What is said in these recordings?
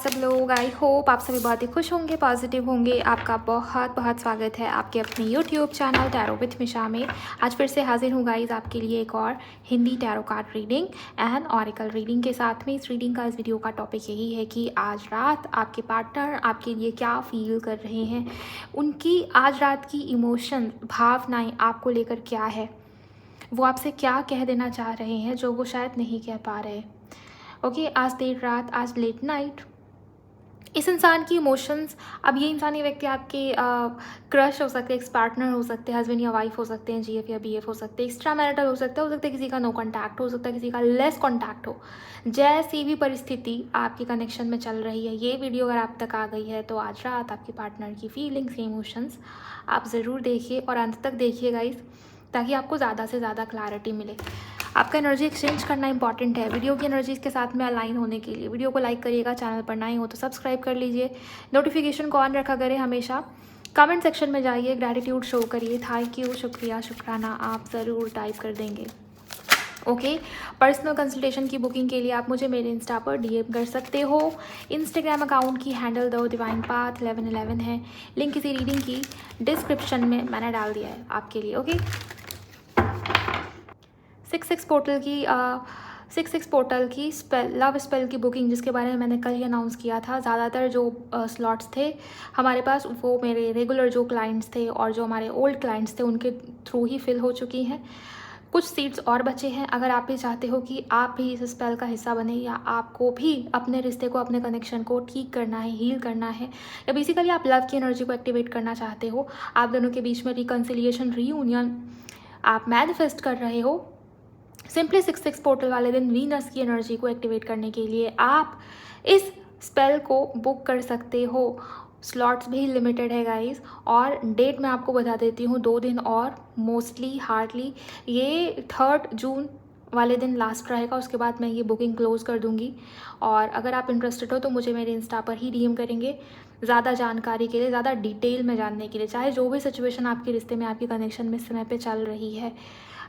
सब लोग। I hope आप सभी बहुत ही खुश होंगे, पॉजिटिव होंगे। आपका बहुत बहुत स्वागत है आपके अपने यूट्यूब चैनल टैरो विथ मिशा में। आज फिर से हाजिर हूँ गाइज आपके लिए एक और Hindi tarot card reading and oracle reading के साथ में। इस रीडिंग का, इस वीडियो का टॉपिक यही है कि आज रात आपके पार्टनर आपके लिए क्या फील कर रहे हैं, उनकी आज रात की इमोशन, भावनाएँ आपको लेकर क्या है, वो आपसे क्या कह देना चाह रहे हैं जो वो शायद नहीं कह पा रहे। ओके, आज देर रात, आज लेट नाइट इस इंसान की इमोशंस, अब ये इंसान, ये व्यक्ति आपके क्रश हो सकते हैं, एक्स पार्टनर हो सकते हैं, हस्बैंड या वाइफ हो सकते हैं, जीएफ या बीएफ हो सकते हैं, एक्स्ट्रा मैरिटल हो सकता है किसी का नो कॉन्टैक्ट हो सकता है, किसी का लेस कॉन्टैक्ट हो। जैसी भी परिस्थिति आपके कनेक्शन में चल रही है, ये वीडियो अगर आप तक आ गई है तो आज रात आपके पार्टनर की फीलिंग्स, इमोशंस आप ज़रूर देखिए और अंत तक देखिए गाइज, ताकि आपको ज़्यादा से ज़्यादा क्लैरिटी मिले। आपका एनर्जी एक्सचेंज करना इंपॉर्टेंट है वीडियो की एनर्जीज के साथ में अलाइन होने के लिए। वीडियो को लाइक करिएगा, चैनल पर नए हो तो सब्सक्राइब कर लीजिए, नोटिफिकेशन को ऑन रखा करें हमेशा। कमेंट सेक्शन में जाइए, ग्रैटिट्यूड शो करिए, थैंक यू, शुक्रिया, शुक्राना आप ज़रूर टाइप कर देंगे। ओके, पर्सनल कंसल्टेशन की बुकिंग के लिए आप मुझे मेरे इंस्टा पर डीएम कर सकते हो। इंस्टाग्राम अकाउंट की हैंडल द डिवाइन पाथ 1111 है। लिंक किसी रीडिंग की डिस्क्रिप्शन में मैंने डाल दिया है आपके लिए। ओके, 66 पोर्टल की लव स्पेल की बुकिंग, जिसके बारे में मैंने कल ही अनाउंस किया था। ज़्यादातर जो स्लॉट्स थे हमारे पास, वो मेरे रेगुलर जो क्लाइंट्स थे और जो हमारे ओल्ड क्लाइंट्स थे उनके थ्रू ही फिल हो चुकी हैं। कुछ सीट्स और बचे हैं। अगर आप भी चाहते हो कि आप भी इस स्पेल का हिस्सा बने, या आपको भी अपने रिश्ते को, अपने कनेक्शन को ठीक करना है, हील करना है, या बेसिकली आप लव की एनर्जी को एक्टिवेट करना चाहते हो, आप दोनों के बीच में रिकन्सिलिएशन, रीयूनियन आप मैनिफेस्ट कर रहे हो, सिंपली 66 पोर्टल वाले दिन वीनस की एनर्जी को एक्टिवेट करने के लिए आप इस स्पेल को बुक कर सकते हो। स्लॉट्स भी लिमिटेड है गाइस, और डेट मैं आपको बता देती हूँ, 2 दिन और मोस्टली हार्डली ये 3 जून वाले दिन लास्ट रहेगा। उसके बाद मैं ये बुकिंग क्लोज कर दूँगी। और अगर आप इंटरेस्टेड हो तो मुझे मेरे इंस्टा पर ही डीएम करेंगे ज़्यादा जानकारी के लिए, ज़्यादा डिटेल में जानने के लिए। चाहे जो भी सिचुएशन आपके रिश्ते में, आपके कनेक्शन में इस समय पे चल रही है,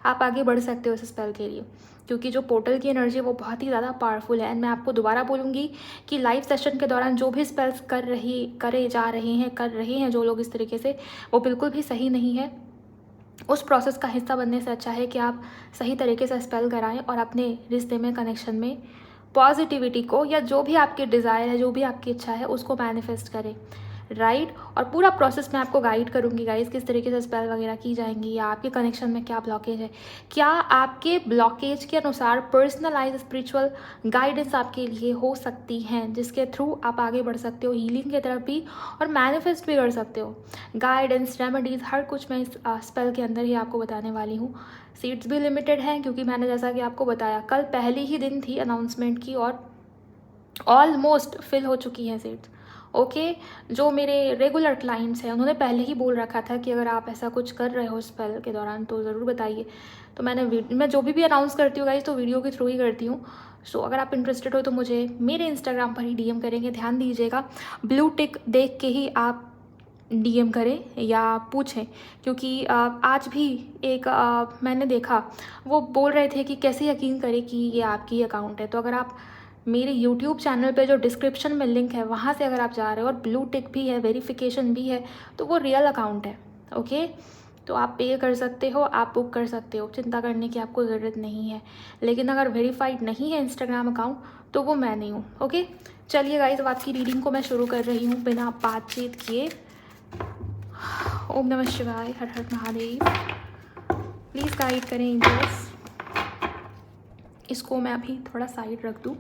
आप आगे बढ़ सकते हो इस स्पेल के लिए, क्योंकि जो पोर्टल की एनर्जी है वो बहुत ही ज़्यादा पावरफुल है। एंड मैं आपको दोबारा बोलूँगी कि लाइव सेशन के दौरान जो भी स्पेल्स कर रहे हैं जो लोग इस तरीके से, वो बिल्कुल भी सही नहीं है। उस प्रोसेस का हिस्सा बनने से अच्छा है कि आप सही तरीके से स्पेल कराएं और अपने रिश्ते में, कनेक्शन में पॉजिटिविटी को, या जो भी आपकी डिज़ायर है, जो भी आपकी इच्छा है, उसको मैनिफेस्ट करें, राइट। और पूरा प्रोसेस मैं आपको गाइड करूँगी गाइस, किस तरीके से स्पेल वगैरह की जाएंगी, या आपके कनेक्शन में क्या ब्लॉकेज है, क्या आपके ब्लॉकेज के अनुसार पर्सनलाइज स्पिरिचुअल गाइडेंस आपके लिए हो सकती हैं, जिसके थ्रू आप आगे बढ़ सकते हो हीलिंग की तरफ भी, और मैनिफेस्ट भी कर सकते हो। गाइडेंस, रेमेडीज़, हर कुछ मैं इस स्पेल के अंदर ही आपको बताने वाली हूँ। सीट्स भी लिमिटेड हैं, क्योंकि मैंने जैसा कि आपको बताया, कल पहले ही दिन थी अनाउंसमेंट की और ऑलमोस्ट फिल हो चुकी हैं सीट्स। ओके, जो मेरे रेगुलर क्लाइंट्स हैं उन्होंने पहले ही बोल रखा था कि अगर आप ऐसा कुछ कर रहे हो स्पेल के दौरान तो ज़रूर बताइए। तो मैं जो भी अनाउंस करती हूँ गाइस, तो वीडियो के थ्रू ही करती हूँ। सो अगर आप इंटरेस्टेड हो तो मुझे मेरे इंस्टाग्राम पर ही डीएम करेंगे। ध्यान दीजिएगा, ब्लू टिक देख के ही आप डीएम करें या पूछें, क्योंकि आज भी एक मैंने देखा, वो बोल रहे थे कि कैसे यकीन करें कि ये आपकी अकाउंट है। तो अगर आप मेरे YouTube चैनल पे जो डिस्क्रिप्शन में लिंक है वहाँ से अगर आप जा रहे हो और ब्लू टिक भी है, वेरिफिकेशन भी है, तो वो रियल अकाउंट है। ओके, तो आप पे कर सकते हो, आप बुक कर सकते हो, चिंता करने की आपको ज़रूरत नहीं है। लेकिन अगर वेरीफाइड नहीं है इंस्टाग्राम अकाउंट तो वो मैं नहीं हूँ। ओके, चलिए गाइस, अब आपकी रीडिंग को मैं शुरू कर रही हूँ बिना बातचीत किए। ओम नमः शिवाय, हर हर महादेव। प्लीज़ गाइड करें एंजल्स। इसको मैं अभी थोड़ा साइड रख दूँ।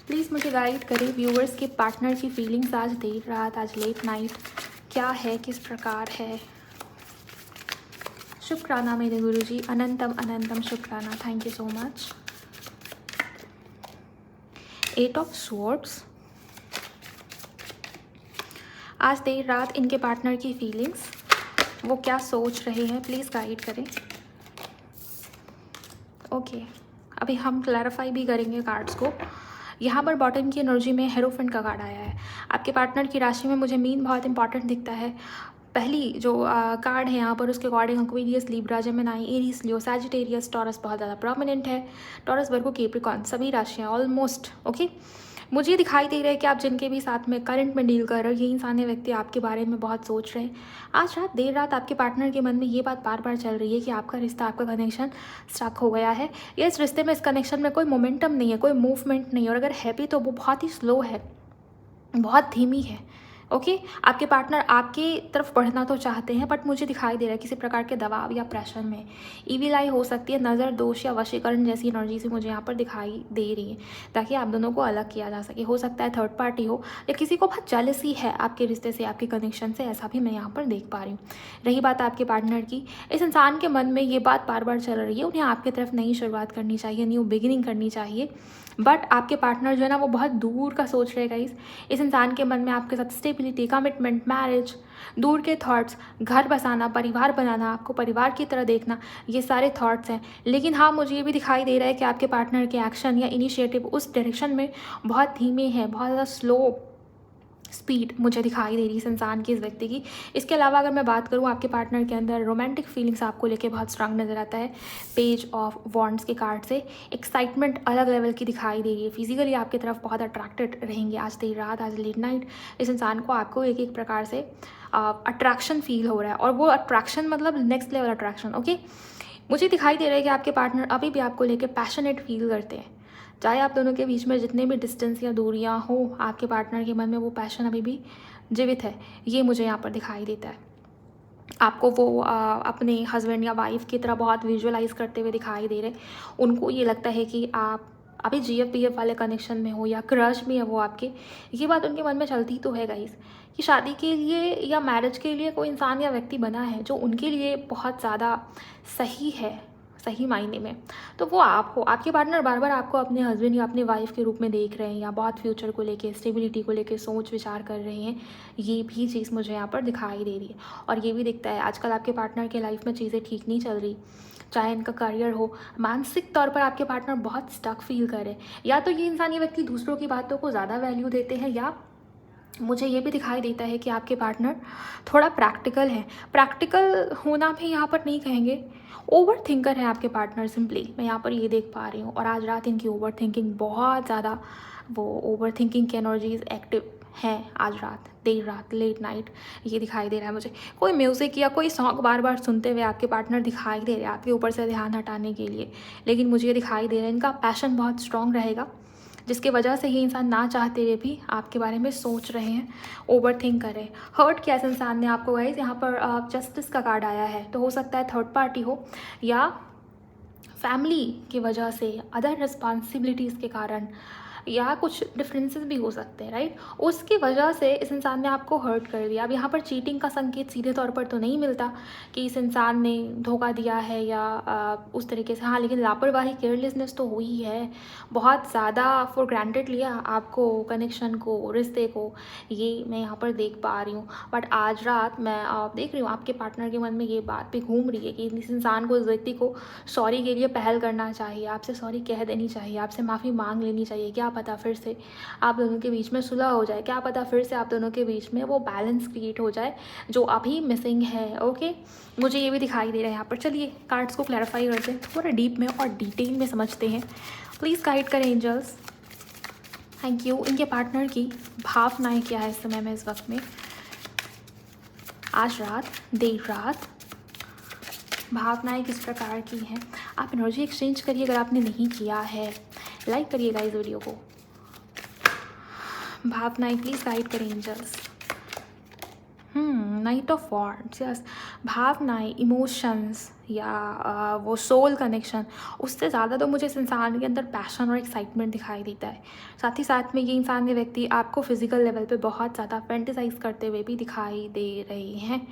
प्लीज़ मुझे गाइड करें व्यूअर्स के पार्टनर की फीलिंग्स, आज देर रात, आज लेट नाइट क्या है, किस प्रकार है। शुक्राना मेरे गुरुजी, अनंतम अनंतम शुक्राना, thank you so much. 8 of swords, आज देर रात इनके पार्टनर की फीलिंग्स, वो क्या सोच रहे हैं, प्लीज़ गाइड करें। ओके, अभी हम क्लैरिफाई भी करेंगे कार्ड्स को। यहाँ पर बॉटम की एनर्जी में हेरोफेंट का कार्ड आया है। आपके पार्टनर की राशि में मुझे मीन बहुत इंपॉर्टेंट दिखता है। पहली जो कार्ड है यहाँ पर, उसके according Aquarius, Libra, Gemini, Aries, Leo, Sagittarius, Taurus बहुत ज़्यादा प्रोमिनेंट है। टॉरस, वर्गो, कैप्रिकॉर्न, सभी राशियाँ ऑलमोस्ट। ओके, मुझे दिखाई दे रहा है कि आप जिनके भी साथ में करंट में डील कर रहे हो, ये इंसानी व्यक्ति आपके बारे में बहुत सोच रहे हैं। आज रात देर रात आपके पार्टनर के मन में ये बात बार बार चल रही है कि आपका रिश्ता, आपका कनेक्शन स्टक हो गया है, या इस रिश्ते में, इस कनेक्शन में कोई मोमेंटम नहीं है, कोई मूवमेंट नहीं है, और अगर है भी तो वो बहुत ही स्लो है, बहुत धीमी है। ओके, आपके पार्टनर आपकी तरफ बढ़ना तो चाहते हैं, बट मुझे दिखाई दे रहा है किसी प्रकार के दबाव या प्रेशर में। ईविल आई हो सकती है, नज़र दोष या वशीकरण जैसी एनर्जी से मुझे यहाँ पर दिखाई दे रही है, ताकि आप दोनों को अलग किया जा सके। हो सकता है थर्ड पार्टी हो, या किसी को बहुत जेलसी है आपके रिश्ते से, आपके कनेक्शन से, ऐसा भी मैं यहाँ पर देख पा रही हूँ। रही बात आपके पार्टनर की, इस इंसान के मन में ये बात बार बार चल रही है, उन्हें आपकी तरफ नई शुरुआत करनी चाहिए, न्यू बिगिनिंग करनी चाहिए, बट आपके पार्टनर जो है ना वो बहुत दूर का सोच रहे गाइस। इस इंसान के मन में आपके साथ स्टेबिलिटी, कमिटमेंट, मैरिज, दूर के थॉट्स, घर बसाना, परिवार बनाना, आपको परिवार की तरह देखना, ये सारे थॉट्स हैं। लेकिन हाँ, मुझे ये भी दिखाई दे रहा है कि आपके पार्टनर के एक्शन या इनिशिएटिव उस डायरेक्शन में बहुत धीमे हैं, बहुत ज़्यादा स्लो स्पीड मुझे दिखाई दे रही है इस इंसान की, इस व्यक्ति की। इसके अलावा अगर मैं बात करूँ, आपके पार्टनर के अंदर रोमांटिक फीलिंग्स आपको लेके बहुत स्ट्रांग नज़र आता है। पेज ऑफ वॉन्ड्स के कार्ड से एक्साइटमेंट अलग लेवल की दिखाई दे रही है। फिजिकली आपकी तरफ बहुत अट्रैक्टेड रहेंगे आज देर रात, आज लेट नाइट। इस इंसान को आपको एक एक प्रकार से अट्रैक्शन फील हो रहा है, और वो अट्रैक्शन मतलब नेक्स्ट लेवल अट्रैक्शन। ओके, मुझे दिखाई दे रहा है कि आपके पार्टनर अभी भी आपको लेके पैशनेट फील करते हैं। चाहे आप दोनों के बीच में जितने भी डिस्टेंस या दूरियां हो, आपके पार्टनर के मन में वो पैशन अभी भी जीवित है, ये मुझे यहाँ पर दिखाई देता है। आपको वो अपने हस्बैंड या वाइफ की तरह बहुत विजुअलाइज करते हुए दिखाई दे रहे। उनको ये लगता है कि आप अभी GF-PF वाले कनेक्शन में हो, या क्रश में है वो आपके। ये बात उनके मन में चलती तो है गाइस, कि शादी के लिए या मैरिज के लिए कोई इंसान या व्यक्ति बना है जो उनके लिए बहुत ज़्यादा सही है, सही मायने में। तो वो आप हो। आपके पार्टनर बार बार आपको अपने हस्बैंड या अपने वाइफ के रूप में देख रहे हैं, या बहुत फ्यूचर को लेके, स्टेबिलिटी को लेके सोच विचार कर रहे हैं। ये भी चीज़ मुझे यहाँ पर दिखाई दे रही है। और ये भी दिखता है आजकल आपके पार्टनर के लाइफ में चीज़ें ठीक नहीं चल रही, चाहे इनका करियर हो, मानसिक तौर पर आपके पार्टनर बहुत स्टक फील करे। या तो ये इंसान, ये व्यक्ति दूसरों की बातों को ज़्यादा वैल्यू देते हैं, या मुझे ये भी दिखाई देता है कि आपके पार्टनर थोड़ा प्रैक्टिकल है। प्रैक्टिकल होना भी यहाँ पर नहीं कहेंगे, ओवर थिंकर है आपके पार्टनर सिंपली, मैं यहाँ पर ये देख पा रही हूँ। और आज रात इनकी ओवर थिंकिंग बहुत ज़्यादा, वो ओवर थिंकिंग की एनर्जीज एक्टिव हैं आज रात, देर रात, लेट नाइट, ये दिखाई दे रहा है मुझे। कोई म्यूज़िक या कोई सॉन्ग बार बार सुनते हुए आपके पार्टनर दिखाई दे रहे हैं आपके ऊपर से ध्यान हटाने के लिए। लेकिन मुझे ये दिखाई दे रहा है इनका पैशन बहुत स्ट्रॉन्ग रहेगा, जिसकी वजह से ये इंसान ना चाहते हुए भी आपके बारे में सोच रहे हैं, ओवर थिंक कर रहे हैं। हर्ट किया इस इंसान ने आपको गाइस। यहाँ पर जस्टिस का कार्ड आया है, तो हो सकता है थर्ड पार्टी हो, या फैमिली की वजह से, अदर रिस्पॉन्सिबिलिटीज़ के कारण, या कुछ डिफरेंसेस भी हो सकते हैं, राइट। उसकी वजह से इस इंसान ने आपको हर्ट कर दिया। अब यहाँ पर चीटिंग का संकेत सीधे तौर पर तो नहीं मिलता कि इस इंसान ने धोखा दिया है या उस तरीके से, हाँ, लेकिन लापरवाही, केयरलेसनेस तो हुई है। बहुत ज़्यादा फॉर ग्रांटेड लिया आपको, कनेक्शन को, रिश्ते को, ये मैं यहाँ पर देख पा रही हूँ। बट आज रात मैं देख रही हूँ आपके पार्टनर के मन में ये बात भी घूम रही है कि इस इंसान को, इस व्यक्ति को सॉरी के लिए पहल करना चाहिए, आपसे सॉरी कह देनी चाहिए, आपसे माफ़ी मांग लेनी चाहिए। क्या पता फिर से आप दोनों के बीच में सुलह हो जाए, क्या पता फिर से आप दोनों के बीच में वो बैलेंस क्रिएट हो जाए जो अभी मिसिंग है। ओके, मुझे ये भी दिखाई दे रहा है यहाँ पर। चलिए कार्ड्स को क्लैरिफाई करते हैं, थोड़ा डीप में और डिटेल में समझते हैं। प्लीज़ गाइड करें एंजल्स, थैंक यू। इनके पार्टनर की भावनाएं क्या है इस समय में, इस वक्त में, आज रात, देर रात, भावनाएं किस प्रकार की हैं। आप एनर्जी एक्सचेंज करिए अगर आपने नहीं किया है, लाइक करिएगा इस वीडियो को। भावनाएं प्लीज़ गाइड करें angels. Knight of wands, yes. भावनाएं, इमोशंस या वो सोल कनेक्शन, उससे ज़्यादा तो मुझे इस इंसान के अंदर पैशन और एक्साइटमेंट दिखाई देता है। साथ ही साथ में ये इंसान, ये व्यक्ति आपको फिजिकल लेवल पे बहुत ज़्यादा फैंटेसाइज करते हुए भी दिखाई दे रहे हैं।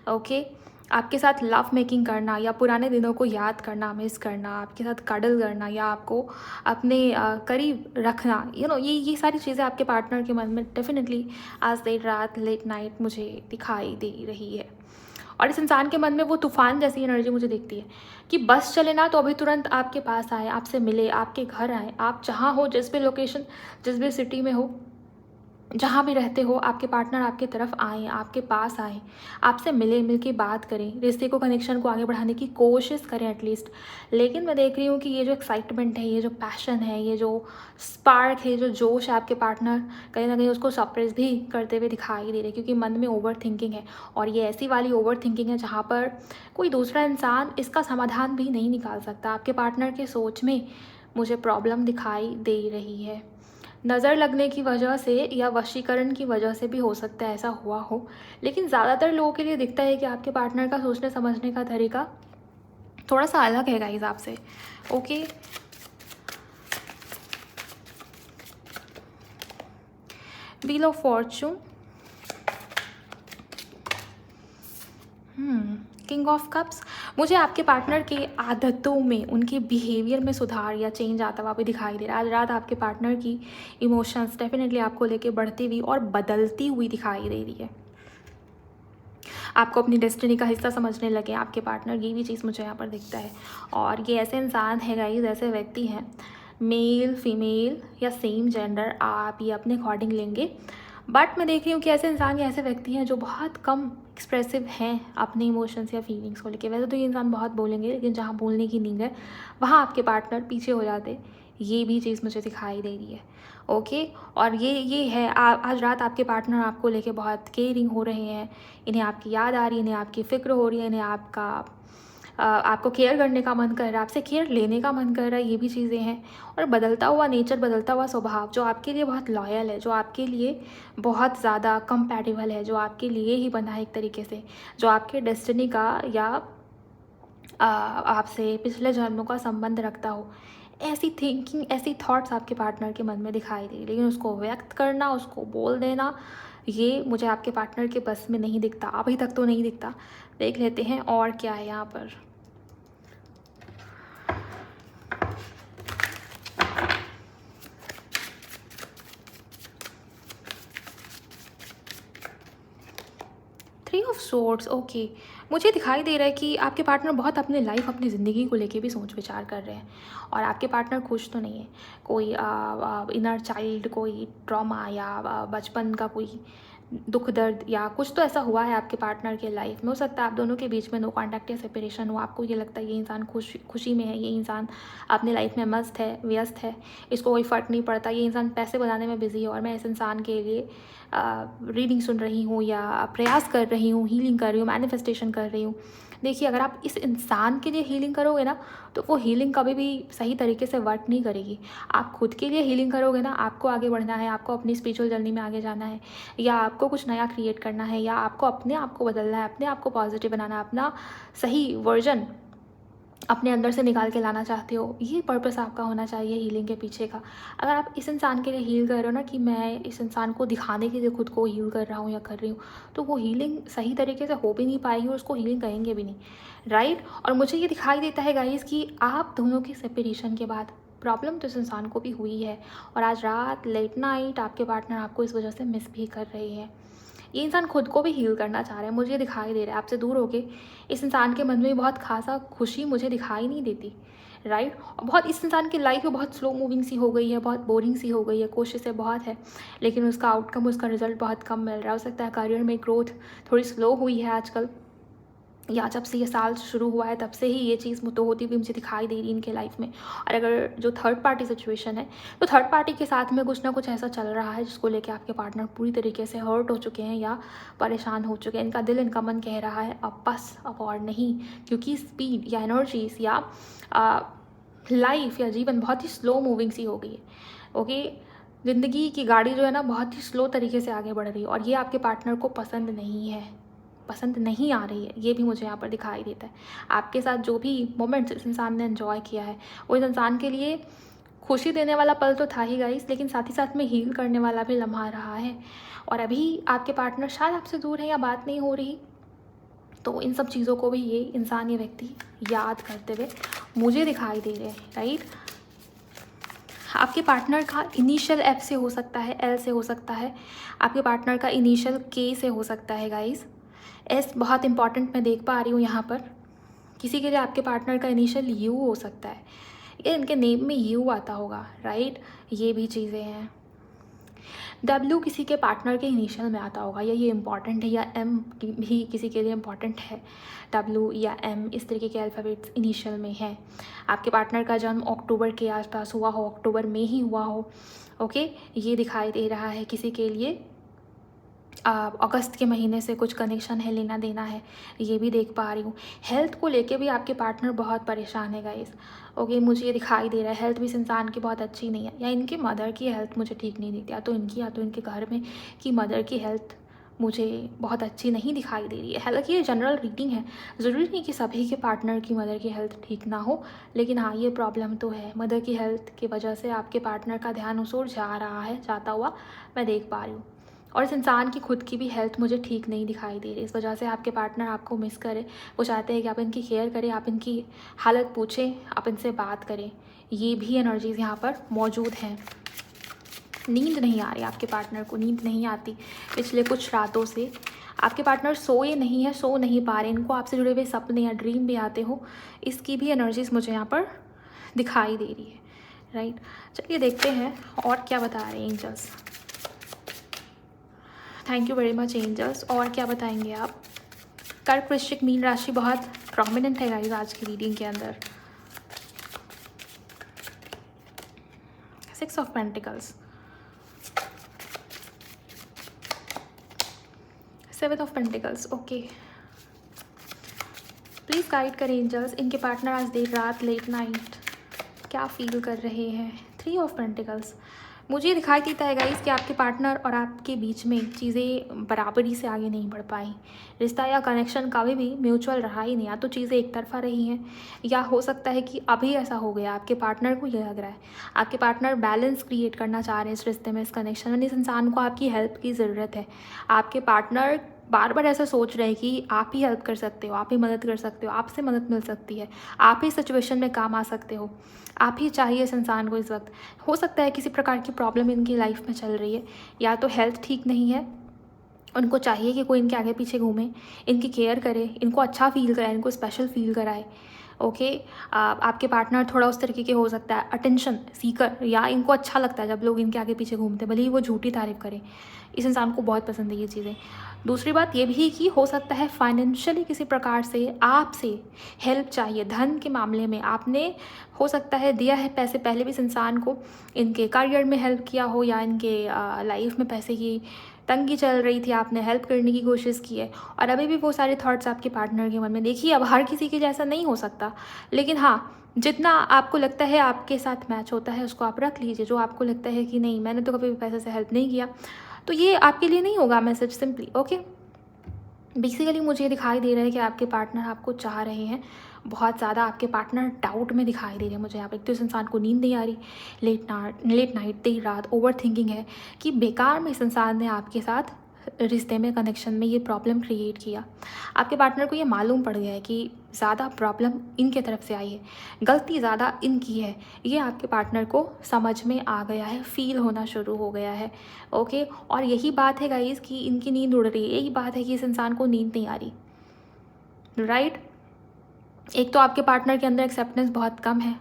ओके, आपके साथ लव मेकिंग करना, या पुराने दिनों को याद करना, मिस करना, आपके साथ कडल करना, या आपको अपने करीब रखना, ये सारी चीज़ें आपके पार्टनर के मन में डेफिनेटली आज देर रात, लेट नाइट मुझे दिखाई दे रही है। और इस इंसान के मन में वो तूफान जैसी एनर्जी मुझे दिखती है कि बस चले ना तो अभी तुरंत आपके पास आए, आपसे मिले, आपके घर आए, आप जहाँ हो, जिस भी लोकेशन, जिस भी सिटी में हो, जहाँ भी रहते हो आपके पार्टनर आपके तरफ आएँ, आपके पास आएँ, आपसे मिलें, मिल के बात करें, रिश्ते को, कनेक्शन को आगे बढ़ाने की कोशिश करें एटलीस्ट। लेकिन मैं देख रही हूँ कि ये जो एक्साइटमेंट है, ये जो पैशन है, ये जो स्पार्क है, जो जोश है, आपके पार्टनर कहीं न कहीं उसको सप्रेस भी करते हुए दिखाई दे रहे हैं, क्योंकि मन में ओवर थिंकिंग है। और ये ऐसी वाली ओवर थिंकिंग है जहाँ पर कोई दूसरा इंसान इसका समाधान भी नहीं निकाल सकता। आपके पार्टनर की सोच में मुझे प्रॉब्लम दिखाई दे रही है। नज़र लगने की वजह से या वशीकरण की वजह से भी हो सकता है ऐसा हुआ हो, लेकिन ज़्यादातर लोगों के लिए दिखता है कि आपके पार्टनर का सोचने समझने का तरीका थोड़ा सा अलग है गाइस आपसे। Okay, wheel of Fortune, king of cups. मुझे आपके पार्टनर के आदतों में, उनके बिहेवियर में सुधार या चेंज आता हुआ भी दिखाई दे रहा है। आज रात आपके पार्टनर की इमोशंस डेफिनेटली आपको लेके बढ़ती हुई और बदलती हुई दिखाई दे रही है। आपको अपनी डेस्टिनी का हिस्सा समझने लगे आपके पार्टनर, ये भी चीज़ मुझे यहाँ पर दिखता है। और ये ऐसे इंसान है गाइस, ऐसे व्यक्ति हैं, मेल फीमेल या सेम जेंडर, आप ये अपने अकॉर्डिंग लेंगे। बट मैं देख रही हूँ कि ऐसे इंसान या ऐसे व्यक्ति हैं जो बहुत कम एक्सप्रेसिव हैं अपने इमोशंस या फीलिंग्स को लेके। वैसे तो ये इंसान बहुत बोलेंगे, लेकिन जहाँ बोलने की नींद है वहाँ आपके पार्टनर पीछे हो जाते, ये भी चीज़ मुझे दिखाई दे रही है। ओके, और ये है आज रात आपके पार्टनर आपको लेके बहुत केयरिंग हो रहे हैं। इन्हें आपकी याद आ रही है, इन्हें आपकी फ़िक्र हो रही है, इन्हें आपको केयर करने का मन कर रहा है, आपसे केयर लेने का मन कर रहा है, ये भी चीज़ें हैं। और बदलता हुआ नेचर, बदलता हुआ स्वभाव जो आपके लिए बहुत लॉयल है, जो आपके लिए बहुत ज़्यादा कंपैटिबल है, जो आपके लिए ही बना है एक तरीके से, जो आपके डेस्टिनी का या आपसे पिछले जन्मों का संबंध रखता हो। ऐसी थिंकिंग, ऐसी थॉट्स आपके पार्टनर के मन में दिखाई दे, लेकिन उसको व्यक्त करना, उसको बोल देना, ये मुझे आपके पार्टनर के बस में नहीं दिखता, अभी तक तो नहीं दिखता। देख लेते हैं और क्या है यहाँ पर। Three of swords, okay. मुझे दिखाई दे रहा है कि आपके पार्टनर बहुत अपने लाइफ, अपनी ज़िंदगी को लेके भी सोच विचार कर रहे हैं, और आपके पार्टनर खुश तो नहीं है। कोई इनर चाइल्ड, कोई ट्रॉमा या बचपन का कोई दुख दर्द या कुछ तो ऐसा हुआ है आपके पार्टनर के लाइफ में। हो सकता है आप दोनों के बीच में नो कॉन्टैक्ट या सेपरेशन हो। आपको ये लगता है ये इंसान खुशी में है, ये इंसान अपने लाइफ में मस्त है, व्यस्त है, इसको कोई फ़र्क नहीं पड़ता, ये इंसान पैसे बनाने में बिजी है, और मैं इस इंसान के लिए रीडिंग सुन रही हूँ या प्रयास कर रही हूँ, हीलिंग कर रही हूँ, मैनिफेस्टेशन कर रही हूँ। देखिए, अगर आप इस इंसान के लिए हीलिंग करोगे ना, तो वो हीलिंग कभी भी सही तरीके से वर्क नहीं करेगी। आप खुद के लिए हीलिंग करोगे ना, आपको आगे बढ़ना है, आपको अपनी स्पिरिचुअल जर्नी में आगे जाना है, या आपको कुछ नया क्रिएट करना है, या आपको अपने आप को बदलना है, अपने आप को पॉजिटिव बनाना है, अपना सही वर्जन अपने अंदर से निकाल के लाना चाहते हो, ये पर्पस आपका होना चाहिए हीलिंग के पीछे का। अगर आप इस इंसान के लिए हील कर रहे हो ना, कि मैं इस इंसान को दिखाने के लिए खुद को हील कर रहा हूँ या कर रही हूँ, तो वो हीलिंग सही तरीके से हो भी नहीं पाएगी और उसको हीलिंग कहेंगे भी नहीं, राइट। और मुझे ये दिखाई देता है गाइस कि आप दोनों के सेपरेशन के बाद प्रॉब्लम तो इस इंसान को भी हुई है, और आज रात लेट नाइट आपके पार्टनर आपको इस वजह से मिस भी कर रहे हैं। ये इंसान खुद को भी हील करना चाह रहा है, मुझे दिखाई दे रहा है। आपसे दूर होके इस इंसान के मन में बहुत खासा खुशी मुझे दिखाई नहीं देती, राइट। और बहुत इस इंसान की लाइफ में बहुत स्लो मूविंग सी हो गई है, बहुत बोरिंग सी हो गई है, कोशिशें बहुत है, लेकिन उसका आउटकम, उसका रिजल्ट बहुत कम मिल रहा है। हो सकता है करियर में ग्रोथ थोड़ी स्लो हुई है आजकल, या जब से ये साल शुरू हुआ है तब से ही ये चीज़ तो होती हुई मुझे दिखाई दे रही है इनके लाइफ में। और अगर जो थर्ड पार्टी सिचुएशन है, तो थर्ड पार्टी के साथ में कुछ ना कुछ ऐसा चल रहा है जिसको लेके आपके पार्टनर पूरी तरीके से हर्ट हो चुके हैं या परेशान हो चुके हैं। इनका दिल, इनका मन कह रहा है अब बस, अब और नहीं, क्योंकि स्पीड या एनर्जीज या लाइफ या जीवन बहुत ही स्लो मूविंग सी हो गई है। ओके, ज़िंदगी की गाड़ी जो है ना बहुत ही स्लो तरीके से आगे बढ़ रही है, और ये आपके पार्टनर को पसंद नहीं है, पसंद नहीं आ रही है। ये भी मुझे यहाँ पर दिखाई देता है। आपके साथ जो भी मोमेंट्स इस इंसान ने एंजॉय किया है, वो इस इंसान के लिए खुशी देने वाला पल तो था ही गाइस, लेकिन साथ ही साथ में हील करने वाला भी लम्हा रहा है। और अभी आपके पार्टनर शायद आपसे दूर है या बात नहीं हो रही, तो इन सब चीज़ों को भी ये इंसान, ये व्यक्ति याद करते हुए मुझे दिखाई दे रहे हैं, राइट। आपके पार्टनर का इनिशियल एफ से हो सकता है, एल से हो सकता है, आपके पार्टनर का इनिशियल के से हो सकता है गाइस। एस बहुत इंपॉर्टेंट मैं देख पा रही हूँ यहाँ पर। किसी के लिए आपके पार्टनर का इनिशियल यू हो सकता है, ये इनके नेम में यू आता होगा, राइट। ये भी चीज़ें हैं। डब्ल्यू किसी के पार्टनर के इनिशियल में आता होगा, या ये इम्पॉर्टेंट है, या एम भी किसी के लिए इम्पॉर्टेंट है। डब्ल्यू या एम इस तरीके के अल्फ़ाबेट्स इनिशियल में हैं। आपके पार्टनर का जन्म अक्टूबर के आसपास हुआ हो, अक्टूबर में ही हुआ हो, ओके, ये दिखाई दे रहा है। किसी के लिए अगस्त के महीने से कुछ कनेक्शन है, लेना देना है, ये भी देख पा रही हूँ। हेल्थ को लेके भी आपके पार्टनर बहुत परेशान है गाइस, ओके, मुझे ये दिखाई दे रहा है। हेल्थ भी इस इंसान की बहुत अच्छी नहीं है, या इनके मदर की हेल्थ मुझे ठीक नहीं दिखती, या तो इनके घर में की मदर की हेल्थ मुझे बहुत अच्छी नहीं दिखाई दे रही है। हालांकि ये जनरल रीडिंग है, ज़रूरी नहीं कि सभी के पार्टनर की मदर की हेल्थ ठीक ना हो, लेकिन हाँ, ये प्रॉब्लम तो है। मदर की हेल्थ की वजह से आपके पार्टनर का ध्यान उस ओर जा रहा है, जाता हुआ मैं देख पा रही हूँ। और इस इंसान की खुद की भी हेल्थ मुझे ठीक नहीं दिखाई दे रही। इस वजह से आपके पार्टनर आपको मिस करे, वो चाहते हैं कि आप इनकी केयर करें, आप इनकी हालत पूछें, आप इनसे बात करें। ये भी एनर्जीज़ यहाँ पर मौजूद हैं। नींद नहीं आ रही, आपके पार्टनर को नींद नहीं आती पिछले कुछ रातों से। आपके पार्टनर सोए नहीं है, सो नहीं पा रहे, इनको आपसे जुड़े हुए सपने या ड्रीम भी आते हो, इसकी भी एनर्जीज़ मुझे यहाँ पर दिखाई दे रही है, राइट। चलिए देखते हैं और क्या बता रहे हैं angels. Thank you very much angels. और क्या बताएंगे आप? कर्क, वृश्चिक, मीन राशि बहुत प्रोमिनेंट है गाइस आज की रीडिंग के अंदर। 6 of pentacles, 7 of pentacles, okay. Please guide करें एंजल्स, इनके पार्टनर आज देर रात, लेट नाइट क्या फील कर रहे हैं। 3 ऑफ पेंटिकल्स, मुझे दिखाई देता है गाइस कि आपके पार्टनर और आपके बीच में चीज़ें बराबरी से आगे नहीं बढ़ पाई। रिश्ता या कनेक्शन कभी भी म्यूचुअल रहा ही नहीं, या तो चीज़ें एक तरफा रही हैं, या हो सकता है कि अभी ऐसा हो गया। आपके पार्टनर को ये लग रहा है, आपके पार्टनर बैलेंस क्रिएट करना चाह रहे हैं इस रिश्ते में, इस कनेक्शन में। इस इंसान को आपकी हेल्प की ज़रूरत है। आपके पार्टनर बार बार ऐसा सोच रहे हैं कि आप ही हेल्प कर सकते हो, आप ही मदद कर सकते हो, आपसे मदद मिल सकती है, आप ही सिचुएशन में काम आ सकते हो, आप ही चाहिए इस इंसान को इस वक्त। हो सकता है किसी प्रकार की प्रॉब्लम इनकी लाइफ में चल रही है, या तो हेल्थ ठीक नहीं है, उनको चाहिए कि कोई इनके आगे पीछे घूमे, इनकी केयर करे, इनको अच्छा फील कराए, इनको स्पेशल फील कराए, ओके। आपके पार्टनर थोड़ा उस तरीके के हो सकता है, अटेंशन सीकर, या इनको अच्छा लगता है जब लोग इनके आगे पीछे घूमते, भले ही वो झूठी तारीफ करें। इस इंसान को बहुत पसंद है ये चीज़ें। दूसरी बात ये भी कि हो सकता है फाइनेंशियली किसी प्रकार से आपसे हेल्प चाहिए, धन के मामले में आपने हो सकता है दिया है पैसे पहले भी इस इंसान को, इनके करियर में हेल्प किया हो, या इनके लाइफ में पैसे की तंगी चल रही थी, आपने हेल्प करने की कोशिश की है, और अभी भी वो सारे थॉट्स आपके पार्टनर के मन में। देखिए, अब हर किसी के जैसा नहीं हो सकता, लेकिन हाँ, जितना आपको लगता है आपके साथ मैच होता है उसको आप रख लीजिए। जो आपको लगता है कि नहीं, मैंने तो कभी भी पैसे से हेल्प नहीं किया, तो ये आपके लिए नहीं होगा मैसेज, सिंपली, ओके। बेसिकली मुझे दिखाई दे रहा है कि आपके पार्टनर आपको चाह रहे हैं बहुत ज़्यादा। आपके पार्टनर डाउट में दिखाई दे रहे हैं मुझे यहाँ पर। एक तो इस इंसान को नींद नहीं आ रही, लेट नाइट, देर रात, ओवर थिंकिंग है कि बेकार में इस इंसान ने आपके साथ रिश्ते में, कनेक्शन में ये प्रॉब्लम क्रिएट किया। आपके पार्टनर को ये मालूम पड़ गया है कि ज़्यादा प्रॉब्लम इनके तरफ से आई है, गलती ज़्यादा इनकी है, ये आपके पार्टनर को समझ में आ गया है, फील होना शुरू हो गया है, ओके। और यही बात है गाइस कि इनकी नींद उड़ रही है, यही बात है कि इस इंसान को नींद नहीं आ रही, राइट। एक तो आपके पार्टनर के अंदर एक्सेप्टेंस बहुत कम है,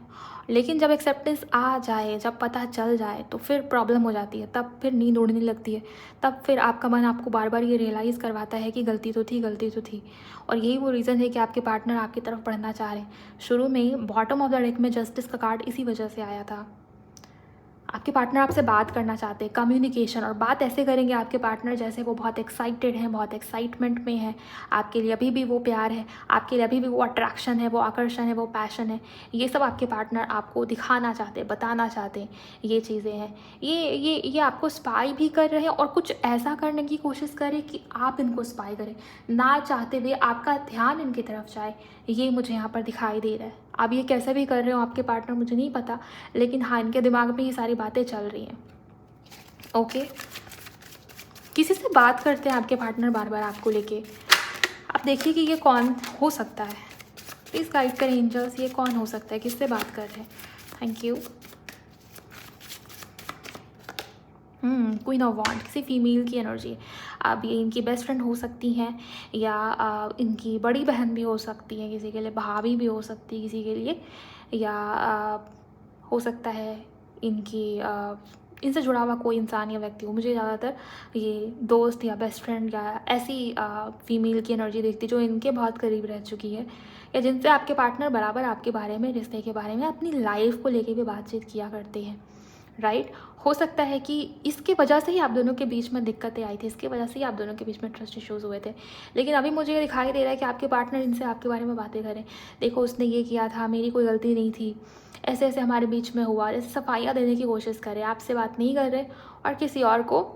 लेकिन जब एक्सेप्टेंस आ जाए, जब पता चल जाए, तो फिर प्रॉब्लम हो जाती है, तब फिर नींद उड़ने लगती है, तब फिर आपका मन आपको बार बार ये रियलाइज़ करवाता है कि गलती तो थी। और यही वो रीज़न है कि आपके पार्टनर आपकी तरफ बढ़ना चाह रहे हैं। शुरू में बॉटम ऑफ द डेक में जस्टिस का कार्ड इसी वजह से आया था। आपके पार्टनर आपसे बात करना चाहते हैं, कम्युनिकेशन, और बात ऐसे करेंगे आपके पार्टनर जैसे वो बहुत एक्साइटेड हैं, बहुत एक्साइटमेंट में है, आपके लिए अभी भी वो प्यार है, आपके लिए अभी भी वो अट्रैक्शन है, वो आकर्षण है, वो पैशन है। ये सब आपके पार्टनर आपको दिखाना चाहते हैं, बताना चाहते हैं, ये चीज़ें हैं। ये आपको स्पाई भी कर रहे हैं, और कुछ ऐसा करने की कोशिश करें कि आप इनको स्पाई करें, ना चाहते हुए आपका ध्यान इनकी तरफ जाए, ये मुझे यहाँ पर दिखाई दे रहा है। अब ये कैसे भी कर रहे हो आपके पार्टनर मुझे नहीं पता, लेकिन हाँ, इनके दिमाग में ये सारी बातें चल रही हैं, ओके। किसी से बात करते हैं आपके पार्टनर बार बार आपको लेके। आप देखिए कि ये कौन हो सकता है, प्लीज़ गाइड करें एंजल्स, ये कौन हो सकता है, किससे बात कर रहे हैं। Thank you. क्वीन ऑफ वॉन्ड, किसी फीमेल की एनर्जी। अब ये इनकी बेस्ट फ्रेंड हो सकती हैं, या इनकी बड़ी बहन भी हो सकती है, किसी के लिए भाभी भी हो सकती है किसी के लिए, या हो सकता है इनकी इनसे जुड़ा हुआ कोई इंसान या व्यक्ति हो। मुझे ज़्यादातर ये दोस्त या बेस्ट फ्रेंड या ऐसी फीमेल की एनर्जी दिखती जो इनके बहुत करीब रह चुकी है, या जिनसे आपके पार्टनर बराबर आपके बारे में, रिश्ते के बारे में, अपनी लाइफ को लेके भी बातचीत किया करते हैं, राइट। हो सकता है कि इसके वजह से ही आप दोनों के बीच में दिक्कतें आई थी, इसके वजह से ही आप दोनों के बीच में ट्रस्ट इश्यूज़ हुए थे। लेकिन अभी मुझे ये दिखाई दे रहा है कि आपके पार्टनर इनसे आपके बारे में बातें करें, देखो उसने ये किया था, मेरी कोई गलती नहीं थी, ऐसे ऐसे हमारे बीच में हुआ, जैसे सफाइयाँ देने की कोशिश करें, आपसे बात नहीं कर रहे और किसी और को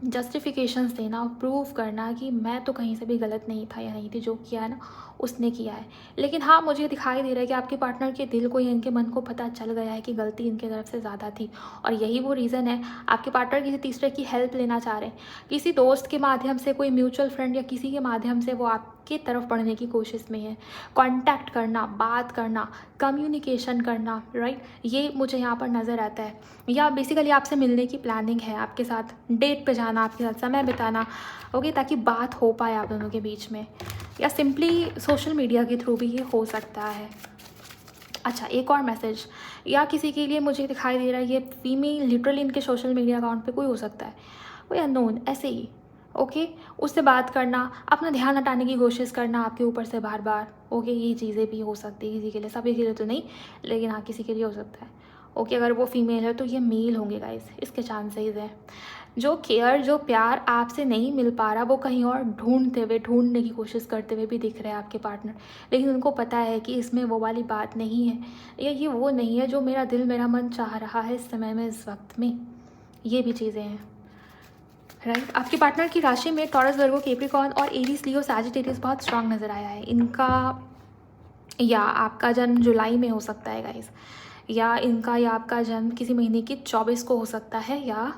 जस्टिफिकेशंस देना और प्रूव करना कि मैं तो कहीं से भी गलत नहीं था या नहीं थी, जो किया है ना उसने किया है। लेकिन हाँ, मुझे दिखाई दे रहा है कि आपके पार्टनर के दिल को या इनके मन को पता चल गया है कि गलती इनके तरफ से ज़्यादा थी, और यही वो रीज़न है आपके पार्टनर किसी तीसरे की हेल्प लेना चाह रहे हैं, किसी दोस्त के माध्यम से, कोई म्यूचुअल फ्रेंड या किसी के माध्यम से वो आपकी तरफ बढ़ने की कोशिश में है। कॉन्टैक्ट करना, बात करना, कम्युनिकेशन करना, राइट, ये मुझे यहाँ पर नज़र आता है। या बेसिकली आपसे मिलने की प्लानिंग है, आपके साथ डेट पे जाना, आपके साथ समय बिताना, ओके, ताकि बात हो पाए आप दोनों के बीच में, या सिंपली सोशल मीडिया के थ्रू भी ये हो सकता है। अच्छा, एक और मैसेज, या किसी के लिए मुझे दिखाई दे रहा है ये फीमेल लिटरली इनके सोशल मीडिया अकाउंट पे कोई हो सकता है, कोई अननोन ऐसे ही, ओके, उससे बात करना, अपना ध्यान हटाने की कोशिश करना आपके ऊपर से बार बार, ओके, ये चीज़ें भी हो सकती है किसी के लिए, सभी के लिए तो नहीं, लेकिन हाँ किसी के लिए हो सकता है, ओके। अगर वो फीमेल है तो ये मेल होंगे गाइस, इसके चांसेस हैं। जो केयर, जो प्यार आपसे नहीं मिल पा रहा, वो कहीं और ढूंढने की कोशिश करते हुए भी दिख रहे हैं आपके पार्टनर, लेकिन उनको पता है कि इसमें वो वाली बात नहीं है, या ये वो नहीं है जो मेरा दिल मेरा मन चाह रहा है इस समय में, इस वक्त में, ये भी चीज़ें हैं, राइट। आपके पार्टनर की राशि में टॉरस, वर्गो, कैप्रिकॉर्न और एरीज, लियो, सैजिटेरियस बहुत स्ट्रांग नज़र आया है इनका, या आपका जन्म जुलाई में हो सकता है गाइस, या इनका या आपका जन्म किसी महीने की 24 को हो सकता है, या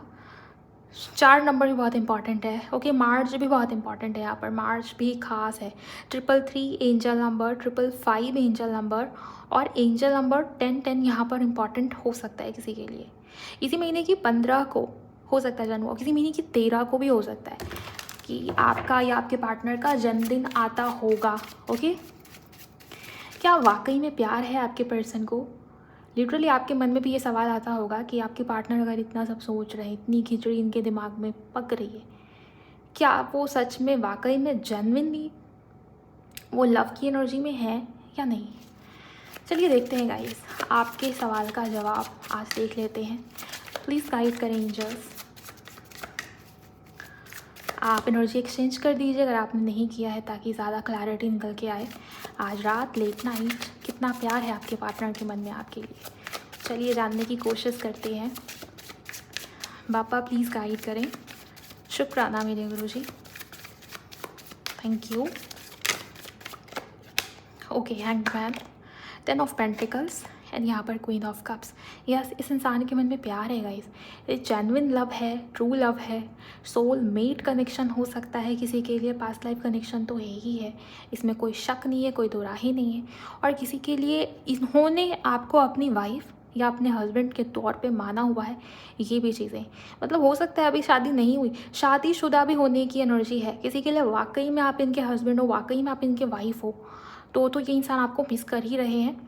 4 नंबर भी बहुत इंपॉर्टेंट है, ओके, मार्च भी बहुत इंपॉर्टेंट है, यहाँ पर मार्च भी खास है, 333 एंजल नंबर, 555 एंजल नंबर, और एंजल नंबर 1010 यहाँ पर इंपॉर्टेंट हो सकता है किसी के लिए। इसी महीने की 15 को हो सकता है जन्म, और किसी महीने की 13 को भी हो सकता है कि आपका या आपके पार्टनर का जन्मदिन आता होगा, ओके। क्या वाकई में प्यार है आपके पर्सन को? लिटरली आपके मन में भी ये सवाल आता होगा कि आपके पार्टनर अगर इतना सब सोच रहे हैं, इतनी खिचड़ी इनके दिमाग में पक रही है, क्या वो सच में वाकई में जेन्युइनली वो लव की एनर्जी में है या नहीं? चलिए देखते हैं गाइस, आपके सवाल का जवाब आज देख लेते हैं। प्लीज़ गाइड करें एंजल्स। आप एनर्जी एक्सचेंज कर दीजिए अगर आपने नहीं किया है, ताकि ज़्यादा क्लैरिटी निकल के आए। आज रात लेट नाइट कितना प्यार है आपके पार्टनर के मन में आपके लिए, चलिए जानने की कोशिश करते हैं। बापा प्लीज़ गाइड करें। शुक्राना मेरे गुरुजी, thank you. Okay, hangman, 10 of pentacles and यहाँ पर क्वीन ऑफ कप्स। यस, इस इंसान के मन में प्यार है गाइस, ये जेन्युइन लव है, ट्रू लव है, सोल मेट कनेक्शन हो सकता है किसी के लिए, पास्ट लाइफ कनेक्शन तो है ही है, इसमें कोई शक नहीं है, कोई दो राह ही नहीं है। और किसी के लिए इन्होंने आपको अपनी वाइफ या अपने हस्बैंड के तौर पे माना हुआ है, ये भी चीज़ें, मतलब हो सकता है अभी शादी नहीं हुई, शादीशुदा भी होने की एनर्जी है किसी के लिए, वाकई में आप इनके हस्बैंड हो, वाकई में आप इनके वाइफ हो, तो ये इंसान आपको मिस कर ही रहे हैं,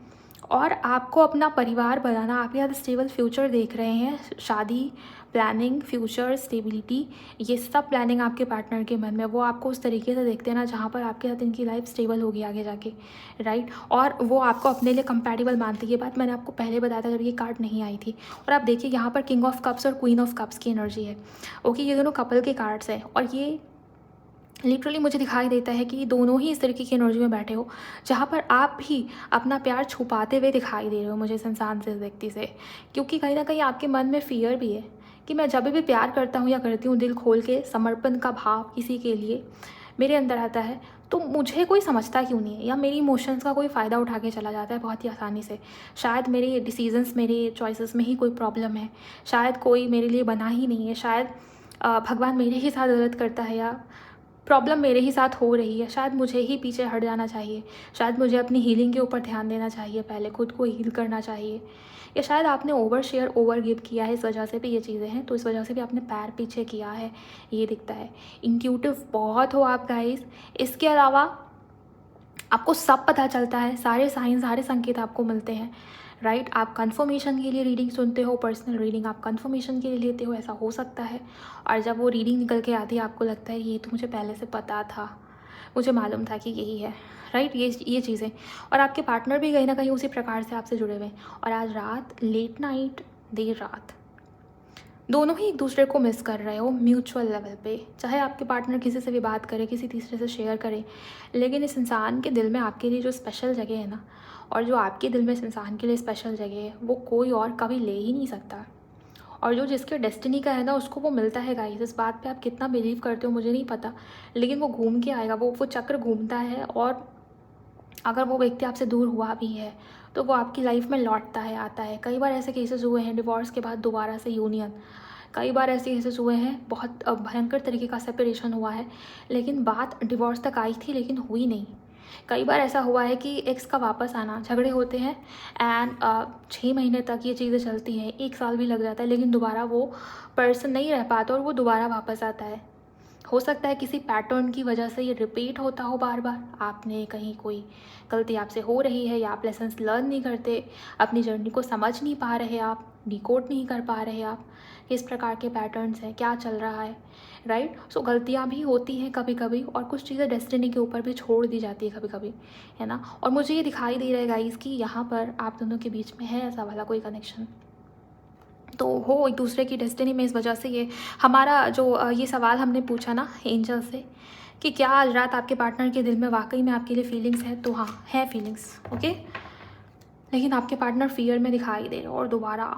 और आपको अपना परिवार बनाना, आप यहाँ स्टेबल फ्यूचर देख रहे हैं, शादी प्लानिंग, फ्यूचर स्टेबिलिटी, ये सब प्लानिंग आपके पार्टनर के मन में, वो आपको उस तरीके से देखते हैं ना जहाँ पर आपके साथ इनकी लाइफ स्टेबल होगी आगे जाके, राइट। और वो आपको अपने लिए कंपैटिबल मानती है, ये बात मैंने आपको पहले बताया था जब ये कार्ड नहीं आई थी। और आप देखिए यहाँ पर किंग ऑफ कप्स और क्वीन ऑफ कप्स की एनर्जी है, ओके, ये दोनों कपल के कार्ड्स हैं, और ये लिटरली मुझे दिखाई देता है कि दोनों ही इस तरीके की एनर्जी में बैठे हो जहाँ पर आप भी अपना प्यार छुपाते हुए दिखाई दे रहे हो मुझे इस इंसान से, इस व्यक्ति से, क्योंकि कहीं ना कहीं आपके मन में फियर भी है कि मैं जब भी प्यार करता हूँ या करती हूँ, दिल खोल के समर्पण का भाव किसी के लिए मेरे अंदर आता है, तो मुझे कोई समझता क्यों नहीं है, या मेरी इमोशंस का कोई फ़ायदा उठा के चला जाता है बहुत ही आसानी से। शायद मेरे डिसीजंस, मेरे चॉइसेस में ही कोई प्रॉब्लम है, शायद कोई मेरे लिए बना ही नहीं है, शायद भगवान मेरे ही साथ गलत करता है, या प्रॉब्लम मेरे ही साथ हो रही है, शायद मुझे ही पीछे हट जाना चाहिए, शायद मुझे अपनी हीलिंग के ऊपर ध्यान देना चाहिए, पहले खुद को हील करना चाहिए, या शायद आपने ओवर शेयर, ओवर गिव किया है, इस वजह से भी ये चीज़ें हैं, तो इस वजह से भी आपने पैर पीछे किया है, ये दिखता है। इंट्यूटिव बहुत हो आप गाइस, इसके अलावा आपको सब पता चलता है, सारे साइन, सारे संकेत आपको मिलते हैं, राइट। आप कंफर्मेशन के लिए रीडिंग सुनते हो, पर्सनल रीडिंग आप कंफर्मेशन के लिए लेते हो, ऐसा हो सकता है। और जब वो रीडिंग निकल के आती है आपको लगता है ये तो मुझे पहले से पता था, मुझे मालूम था कि यही है, राइट। ये चीज़ें, और आपके पार्टनर भी कहीं ना कहीं उसी प्रकार से आपसे जुड़े हुए हैं। और आज रात लेट नाइट, देर रात, दोनों ही एक दूसरे को मिस कर रहे हो म्यूचुअल लेवल पे। चाहे आपके पार्टनर किसी से भी बात करे, किसी तीसरे से शेयर करे, लेकिन इस इंसान के दिल में आपके लिए जो स्पेशल जगह है ना, और जो आपके दिल में इस इंसान के लिए स्पेशल जगह है, वो कोई और कभी ले ही नहीं सकता। और जो जिसके डेस्टिनी का है ना, उसको वो मिलता है गाइस। इस बात पे आप कितना बिलीव करते हो मुझे नहीं पता, लेकिन वो घूम के आएगा, वो चक्र घूमता है। और अगर वो व्यक्ति आपसे दूर हुआ भी है तो वो आपकी लाइफ में लौटता है, आता है। कई बार ऐसे केसेस हुए हैं डिवोर्स के बाद दोबारा से यूनियन, कई बार ऐसे केसेस हुए हैं बहुत भयंकर तरीके का सेपरेशन हुआ है, लेकिन बात डिवोर्स तक आई थी लेकिन हुई नहीं। कई बार ऐसा हुआ है कि एक्स का वापस आना, झगड़े होते हैं एंड 6 महीने तक ये चीज़ें चलती हैं, 1 साल भी लग जाता है, लेकिन दोबारा वो पर्सन नहीं रह पाता और वो दोबारा वापस आता है। हो सकता है किसी पैटर्न की वजह से ये रिपीट होता हो बार बार, आपने कहीं कोई गलती आपसे हो रही है, या आप लेसन्स लर्न नहीं करते, अपनी जर्नी को समझ नहीं पा रहे, आप डिकोड नहीं कर पा रहे, आप किस प्रकार के पैटर्न्स हैं, क्या चल रहा है, राइट। सो गलतियाँ भी होती हैं कभी कभी, और कुछ चीज़ें डेस्टिनी के ऊपर भी छोड़ दी जाती है कभी कभी, है ना। और मुझे ये दिखाई दे रहा है गाइस कि यहाँ पर आप दोनों के बीच में है ऐसा वाला कोई कनेक्शन, तो हो एक दूसरे की डेस्टिनी में। इस वजह से ये हमारा जो ये सवाल हमने पूछा ना एंजल से कि क्या आज रात आपके पार्टनर के दिल में वाकई में आपके लिए फीलिंग्स है, तो हाँ है फीलिंग्स, ओके। लेकिन आपके पार्टनर फियर में दिखाई दे रहे और दोबारा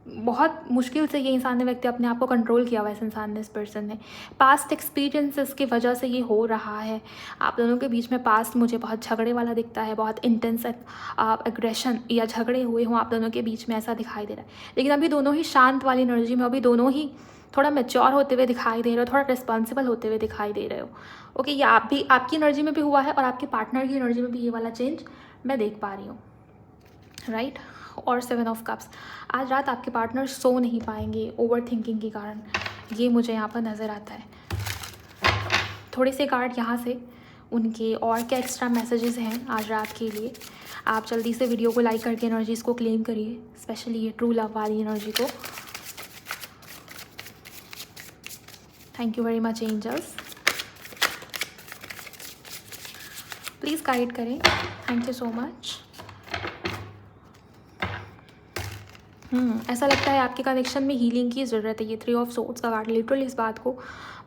बहुत मुश्किल से ये इंसान ने व्यक्ति अपने आप को कंट्रोल किया हुआ है, इस इंसान ने, इस पर्सन ने। पास्ट एक्सपीरियंसेस की वजह से ये हो रहा है। आप दोनों के बीच में पास्ट मुझे बहुत झगड़े वाला दिखता है, बहुत इंटेंस एग्रेशन या झगड़े हुए हों आप दोनों के बीच में, ऐसा दिखाई दे रहा है। लेकिन अभी दोनों ही शांत वाली एनर्जी में, अभी दोनों ही थोड़ा मैच्योर होते हुए दिखाई दे रहे हो, थोड़ा रिस्पॉन्सिबल होते हुए दिखाई दे रहे हो, ओके। ये आप भी, आपकी एनर्जी में भी हुआ है और आपके पार्टनर की एनर्जी में भी ये वाला चेंज मैं देख पा रही हूँ, राइट। और 7 ऑफ कप्स, आज रात आपके पार्टनर सो नहीं पाएंगे ओवर थिंकिंग के कारण, ये मुझे यहाँ पर नज़र आता है। थोड़े से कार्ड यहाँ से उनके और क्या एक्स्ट्रा मैसेजेस हैं आज रात के लिए। आप जल्दी से वीडियो को लाइक करके एनर्जीज़ को क्लेम करिए, स्पेशली ये ट्रू लव वाली एनर्जी को। Thank you very much angels, please guide करें, थैंक यू सो मच। ऐसा लगता है आपके कनेक्शन में हीलिंग की ज़रूरत है। ये 3 ऑफ सोर्ड्स का कार्ड लिटरली इस बात को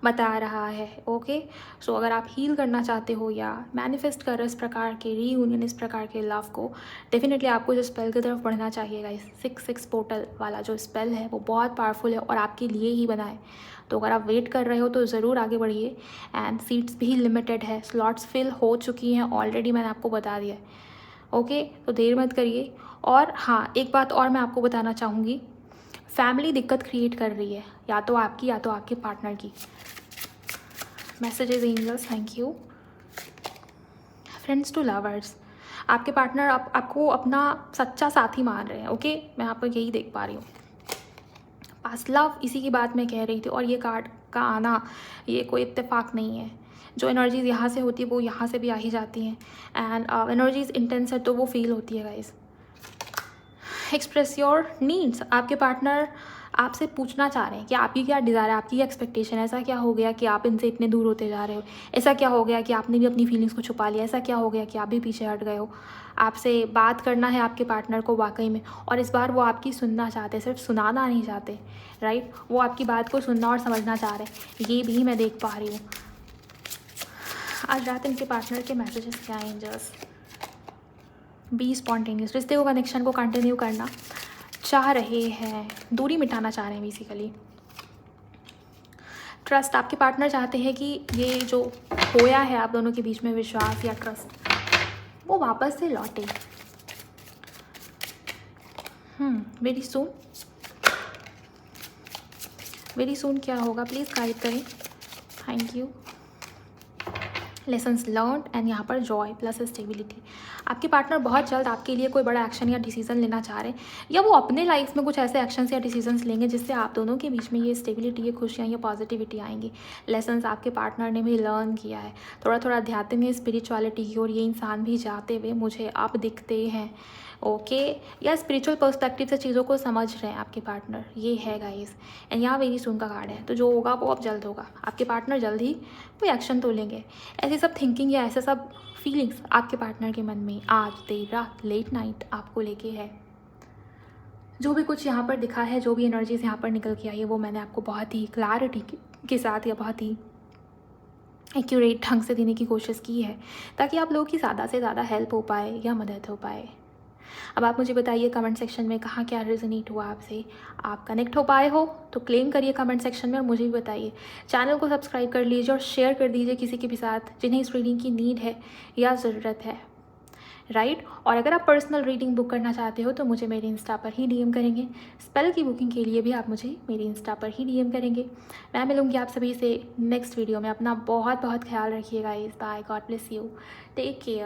बता रहा है, ओके। सो अगर आप हील करना चाहते हो या मैनिफेस्ट कर रहे हो इस प्रकार के रीयूनियन, इस प्रकार के लव को, डेफिनेटली आपको इस स्पेल की तरफ बढ़ना चाहिएगा। इस 6 पोर्टल वाला जो स्पेल है वो बहुत पावरफुल है और आपके लिए ही बना है। तो अगर आप वेट कर रहे हो तो ज़रूर आगे बढ़िए। एंड सीट्स भी लिमिटेड है, स्लॉट्स फिल हो चुकी हैं ऑलरेडी, मैंने आपको बता दिया है, ओके। तो देर मत करिए। और हाँ, एक बात और मैं आपको बताना चाहूँगी, फैमिली दिक्कत क्रिएट कर रही है, या तो आपकी या तो आपके पार्टनर की। Messages angels, thank you. Friends to lovers, आपके पार्टनर आपको अपना सच्चा साथी मान रहे हैं, ओके। मैं आपको यही देख पा रही हूँ। पास्ट लव, इसी की बात मैं कह रही थी। और ये कार्ड का आना ये कोई इत्तेफाक नहीं है। जो एनर्जीज़ यहाँ से होती है वो यहाँ से भी आ ही जाती हैं। एंड एनर्जीज़ इंटेंस है तो वो फील होती है गाइस। एक्सप्रेस योर नीड्स, आपके पार्टनर आपसे पूछना चाह रहे हैं कि आपकी क्या डिज़ायर है, आपकी एक्सपेक्टेशन है। ऐसा क्या हो गया कि आप इनसे इतने दूर होते जा रहे हो, ऐसा क्या हो गया कि आपने भी अपनी फीलिंग्स को छुपा लिया, ऐसा क्या हो गया कि आप भी पीछे हट गए हो। आपसे बात करना है आपके पार्टनर को वाकई में, और इस बार वो आपकी सुनना चाहते, सिर्फ सुनाना नहीं चाहते, राइट। वो आपकी बात को सुनना और समझना चाह रहे हैं, ये भी मैं देख पा रही हूँ। आज रात इनके पार्टनर के मैसेजेस क्या हैं एंजल्स? बी स्पॉन्टेनियस, रिश्ते को, कनेक्शन को कंटिन्यू करना चाह रहे हैं, दूरी मिटाना चाह रहे हैं बेसिकली। ट्रस्ट, आपके पार्टनर चाहते हैं कि ये जो खोया है आप दोनों के बीच में विश्वास या ट्रस्ट, वो वापस से लौटे। वेरी सून, वेरी सून क्या होगा, प्लीज़ गाइड करें, thank you. Lessons learned and यहाँ पर जॉय प्लस स्टेबिलिटी। आपके पार्टनर बहुत जल्द आपके लिए कोई बड़ा एक्शन या डिसीजन लेना चाह रहे हैं, या वो अपने लाइफ में कुछ ऐसे एक्शंस या डिसीजंस लेंगे जिससे आप दोनों के बीच में ये स्टेबिलिटी, ये खुशियाँ, ये पॉजिटिविटी आएंगी। लेसन्स आपके पार्टनर ने भी लर्न किया है। थोड़ा थोड़ा अध्यात्म में स्पिरिचुअलिटी की और ये इंसान भी जाते हुए मुझे आप दिखते हैं। ओके, या स्पिरिचुअल पर्सपेक्टिव से चीज़ों को समझ रहे हैं आपके पार्टनर, ये है गाइस। एंड यहाँ वेरी सून का कार्ड है, तो जो होगा वो अब जल्द होगा। आपके पार्टनर जल्द ही कोई एक्शन तो लेंगे। ऐसी सब थिंकिंग या ऐसे सब फीलिंग्स आपके पार्टनर के मन में आज देर रात लेट नाइट आपको लेके है। जो भी कुछ यहाँ पर दिखा है, जो भी एनर्जीज यहाँ पर निकल के आई है, वो मैंने आपको बहुत ही क्लैरिटी के साथ या बहुत ही एक्यूरेट ढंग से देने की कोशिश की है, ताकि आप लोगों की ज़्यादा से ज़्यादा हेल्प हो पाए या मदद हो पाए। अब आप मुझे बताइए कमेंट सेक्शन में कहाँ क्या रेजोनेट हुआ आपसे। आप कनेक्ट हो पाए हो तो क्लेम करिए कमेंट सेक्शन में और मुझे भी बताइए। चैनल को सब्सक्राइब कर लीजिए और शेयर कर दीजिए किसी के भी साथ जिन्हें इस रीडिंग की नीड है या ज़रूरत है, राइट। और अगर आप पर्सनल रीडिंग बुक करना चाहते हो तो मुझे मेरे इंस्टा पर ही डीएम करेंगे। स्पेल की बुकिंग के लिए भी आप मुझे मेरे इंस्टा पर ही डीएम करेंगे। मैं मिलूँगी आप सभी से नेक्स्ट वीडियो में। अपना बहुत बहुत ख्याल रखिएगा। Bye, God bless you, take care.